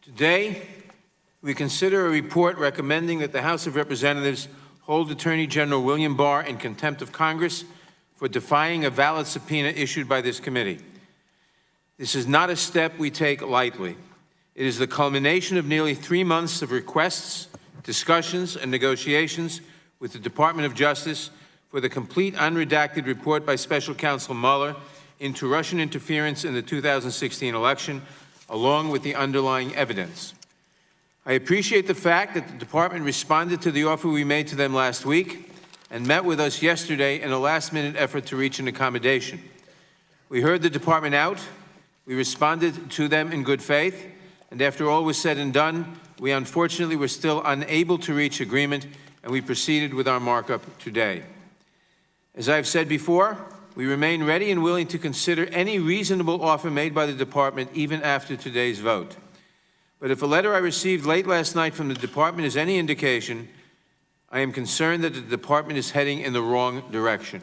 Today, we consider a report recommending that the House of Representatives hold Attorney General William Barr in contempt of Congress for defying a valid subpoena issued by this committee. This is not a step we take lightly. It is the culmination of nearly 3 months of requests, discussions, and negotiations with the Department of Justice for the complete unredacted report by Special Counsel Mueller into Russian interference in the 2016 election, along with the underlying evidence. I appreciate the fact that the Department responded to the offer we made to them last week and met with us yesterday in a last-minute effort to reach an accommodation. We heard the Department out, we responded to them in good faith, and after all was said and done, we unfortunately were still unable to reach agreement, and we proceeded with our markup today. As I've said before, we remain ready and willing to consider any reasonable offer made by the Department even after today's vote. But if a letter I received late last night from the Department is any indication, I am concerned that the Department is heading in the wrong direction.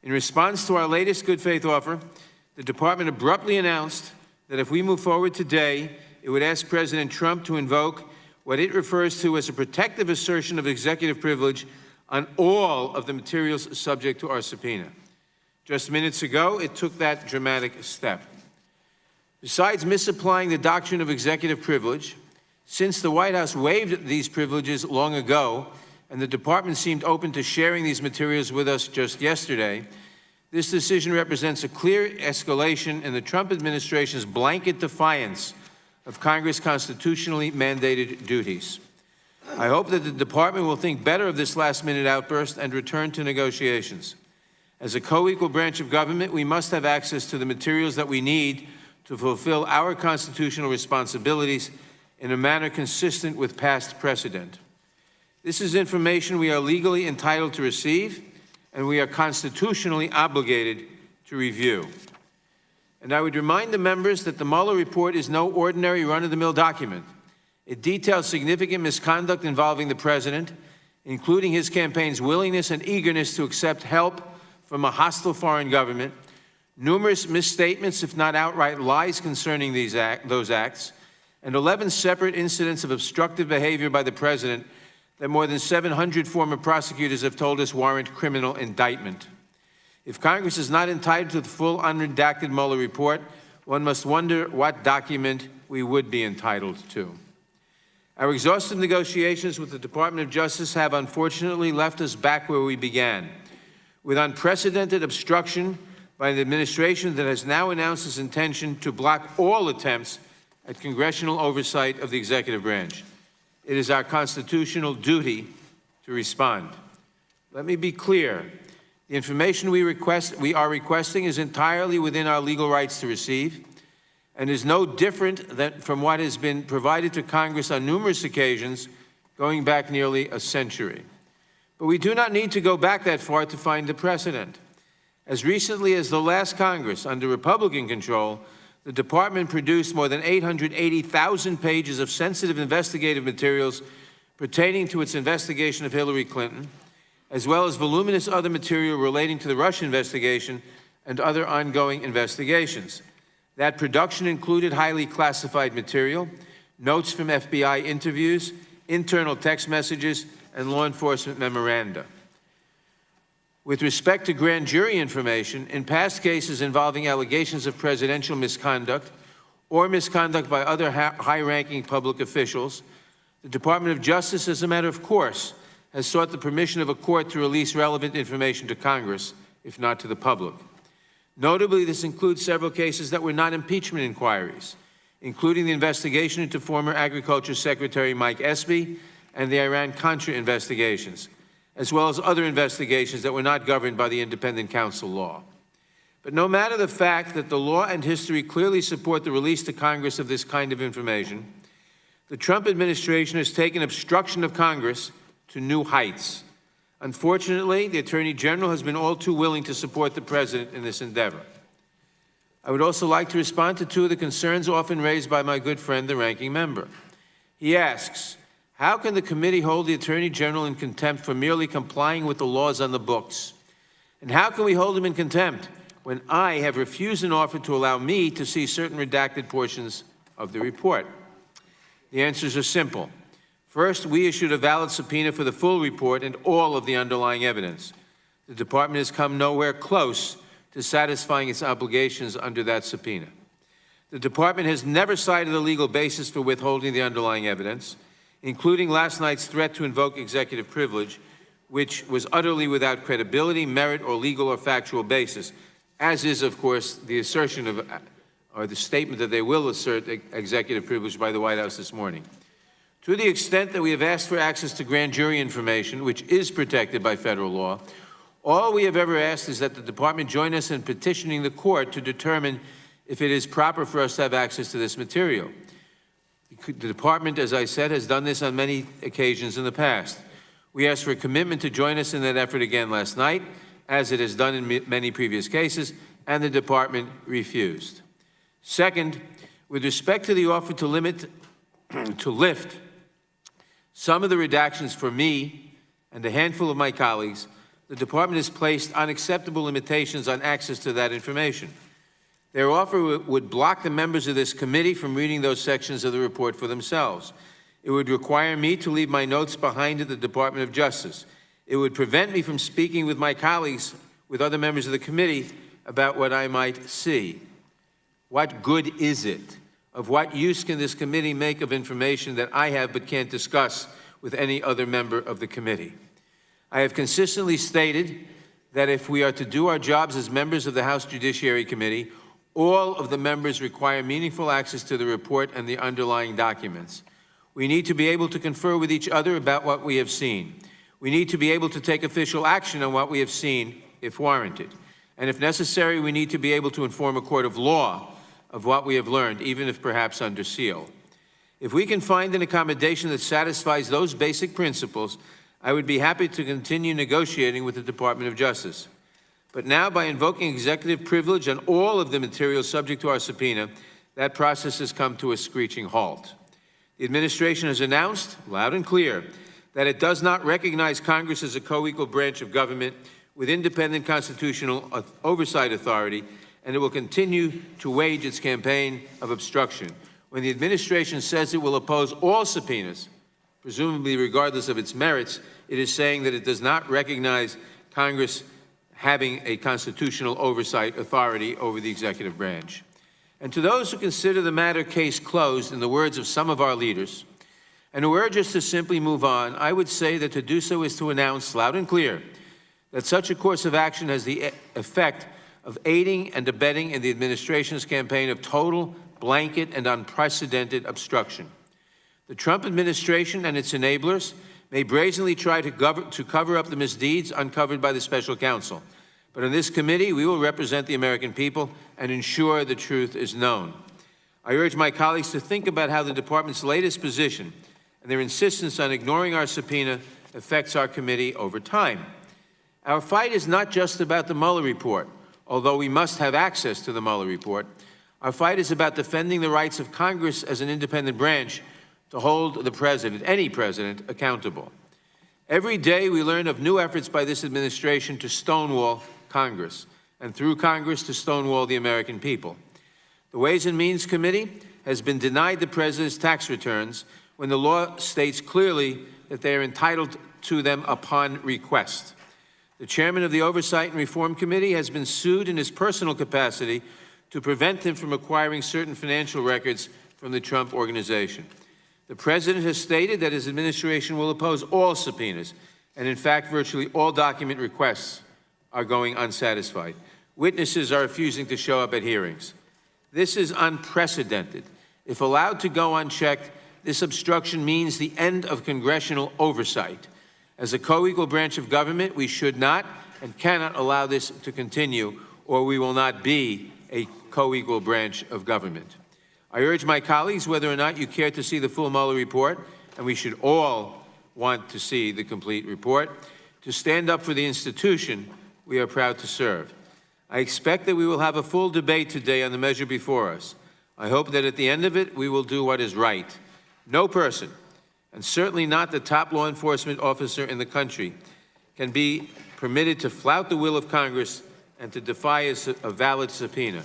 In response to our latest good faith offer, the Department abruptly announced that if we move forward today, it would ask President Trump to invoke what it refers to as a protective assertion of executive privilege on all of the materials subject to our subpoena. Just minutes ago, it took that dramatic step. Besides misapplying the doctrine of executive privilege, since the White House waived these privileges long ago, and the Department seemed open to sharing these materials with us just yesterday, this decision represents a clear escalation in the Trump administration's blanket defiance of Congress' constitutionally mandated duties. I hope that the Department will think better of this last-minute outburst and return to negotiations. As a co-equal branch of government, we must have access to the materials that we need to fulfill our constitutional responsibilities in a manner consistent with past precedent. This is information we are legally entitled to receive, and we are constitutionally obligated to review. And I would remind the members that the Mueller report is no ordinary run-of-the-mill document. It details significant misconduct involving the president, including his campaign's willingness and eagerness to accept help from a hostile foreign government, numerous misstatements, if not outright lies, concerning those acts, and 11 separate incidents of obstructive behavior by the president that more than 700 former prosecutors have told us warrant criminal indictment. If Congress is not entitled to the full unredacted Mueller report, one must wonder what document we would be entitled to. Our exhaustive negotiations with the Department of Justice have unfortunately left us back where we began, with unprecedented obstruction by an administration that has now announced its intention to block all attempts at congressional oversight of the executive branch. It is our constitutional duty to respond. Let me be clear. The information we are requesting is entirely within our legal rights to receive and is no different from what has been provided to Congress on numerous occasions going back nearly a century. But we do not need to go back that far to find the precedent. As recently as the last Congress, under Republican control, the Department produced more than 880,000 pages of sensitive investigative materials pertaining to its investigation of Hillary Clinton, as well as voluminous other material relating to the Russia investigation and other ongoing investigations. That production included highly classified material, notes from FBI interviews, internal text messages, and law enforcement memoranda. With respect to grand jury information, in past cases involving allegations of presidential misconduct or misconduct by other high-ranking public officials, the Department of Justice, as a matter of course, has sought the permission of a court to release relevant information to Congress, if not to the public. Notably, this includes several cases that were not impeachment inquiries, including the investigation into former Agriculture Secretary Mike Espy and the Iran-Contra investigations, as well as other investigations that were not governed by the independent counsel law. But no matter the fact that the law and history clearly support the release to Congress of this kind of information, the Trump administration has taken obstruction of Congress to new heights. Unfortunately, the Attorney General has been all too willing to support the President in this endeavor. I would also like to respond to two of the concerns often raised by my good friend, the ranking member. He asks, how can the committee hold the Attorney General in contempt for merely complying with the laws on the books? And how can we hold him in contempt when I have refused an offer to allow me to see certain redacted portions of the report? The answers are simple. First, we issued a valid subpoena for the full report and all of the underlying evidence. The department has come nowhere close to satisfying its obligations under that subpoena. The department has never cited a legal basis for withholding the underlying evidence, including last night's threat to invoke executive privilege, which was utterly without credibility, merit, or legal or factual basis, as is, of course, the assertion of, or the statement that they will assert executive privilege by the White House this morning. To the extent that we have asked for access to grand jury information, which is protected by federal law, all we have ever asked is that the department join us in petitioning the court to determine if it is proper for us to have access to this material. The department, as I said, has done this on many occasions in the past. We asked for a commitment to join us in that effort again last night, as it has done in many previous cases, and the department refused. Second, with respect to the offer to lift some of the redactions for me and a handful of my colleagues, the department has placed unacceptable limitations on access to that information. Their offer would block the members of this committee from reading those sections of the report for themselves. It would require me to leave my notes behind at the Department of Justice. It would prevent me from speaking with my colleagues, with other members of the committee, about what I might see. What good is it? Of what use can this committee make of information that I have but can't discuss with any other member of the committee? I have consistently stated that if we are to do our jobs as members of the House Judiciary Committee, all of the members require meaningful access to the report and the underlying documents. We need to be able to confer with each other about what we have seen. We need to be able to take official action on what we have seen, if warranted. And if necessary, we need to be able to inform a court of law of what we have learned, even if perhaps under seal. If we can find an accommodation that satisfies those basic principles, I would be happy to continue negotiating with the Department of Justice. But now, by invoking executive privilege on all of the material subject to our subpoena, that process has come to a screeching halt. The administration has announced, loud and clear, that it does not recognize Congress as a co-equal branch of government with independent constitutional oversight authority, and it will continue to wage its campaign of obstruction. When the administration says it will oppose all subpoenas, presumably regardless of its merits, it is saying that it does not recognize Congress having a constitutional oversight authority over the executive branch. And to those who consider the matter case closed, in the words of some of our leaders, and who urge us to simply move on, I would say that to do so is to announce loud and clear that such a course of action has the effect of aiding and abetting in the administration's campaign of total, blanket, and unprecedented obstruction. The Trump administration and its enablers may brazenly try to cover up the misdeeds uncovered by the special counsel. But in this committee, we will represent the American people and ensure the truth is known. I urge my colleagues to think about how the department's latest position and their insistence on ignoring our subpoena affects our committee over time. Our fight is not just about the Mueller report, although we must have access to the Mueller report. Our fight is about defending the rights of Congress as an independent branch to hold the president, any president, accountable. Every day we learn of new efforts by this administration to stonewall Congress, and through Congress to stonewall the American people. The Ways and Means Committee has been denied the president's tax returns when the law states clearly that they are entitled to them upon request. The chairman of the Oversight and Reform Committee has been sued in his personal capacity to prevent him from acquiring certain financial records from the Trump Organization. The president has stated that his administration will oppose all subpoenas, and in fact, virtually all document requests are going unsatisfied. Witnesses are refusing to show up at hearings. This is unprecedented. If allowed to go unchecked, this obstruction means the end of congressional oversight. As a co-equal branch of government, we should not and cannot allow this to continue, or we will not be a co-equal branch of government. I urge my colleagues, whether or not you care to see the full Mueller report, and we should all want to see the complete report, to stand up for the institution we are proud to serve. I expect that we will have a full debate today on the measure before us. I hope that at the end of it, we will do what is right. No person, and certainly not the top law enforcement officer in the country, can be permitted to flout the will of Congress and to defy a valid subpoena.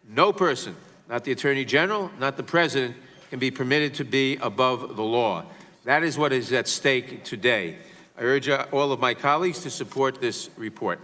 No person, not the Attorney General, not the President, can be permitted to be above the law. That is what is at stake today. I urge all of my colleagues to support this report.